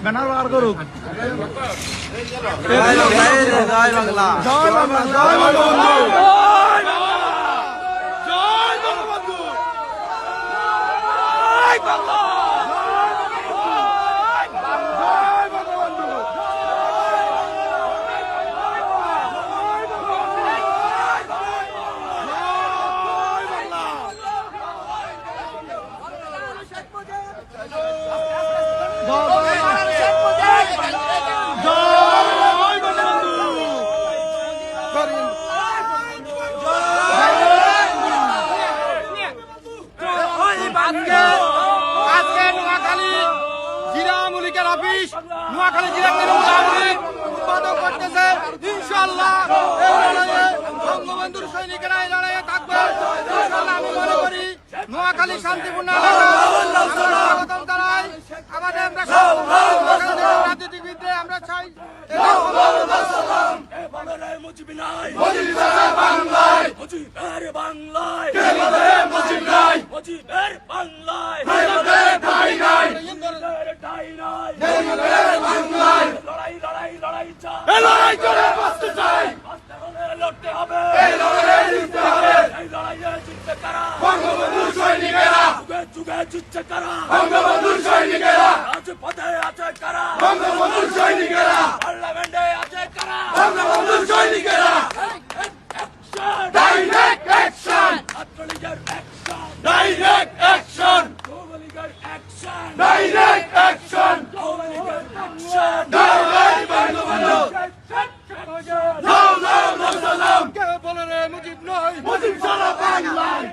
Banner বার করুক। জয় বাংলা, জয় বাংলা, জয় বঙ্গবন্ধু, জয় বঙ্গবন্ধু, জয় বাংলা, জয় বঙ্গবন্ধু। আজকে নোয়াখালী জিরা মলিকের অফিস, নোয়াখালী জিরা উৎপাদন করতেছে। ইনশাআল্লাহ বঙ্গবন্ধুর সৈনিকেরা এই লড়াইয়ে থাকবে। ইনশাআল্লাহ আমি মনে করি নোয়াখালী শান্তিপূর্ণ স্বাগতম জানাই। আমাদের রাজনীতিবিদে আমরা চাই লড়াই করে বাঁচতে চাই, লড়তে হবে, বঙ্গবন্ধুর সৈনিকেরা, যুগে যুদ্ধে কারা, বঙ্গবন্ধুর সৈনিকেরা, রাজপথে আছে কারা, বঙ্গবন্ধুর সৈনিকেরা, পার্লামেন্টে আছে কারা, বঙ্গবন্ধুর সৈনিকেরা। ডাইরেক্ট অ্যাকশন, ছাত্রলীগের অ্যাকশন, ডাইরেক্ট অ্যাকশন, যুবলীগের অ্যাকশন, ডাইরেক্ট অ্যাকশন, যুবলীগের অ্যাকশন, ডাইরেক্ট বঙ্গবন্ধু। কে বলে রে মুজিব নয়, মুজিব সারা বাংলায়।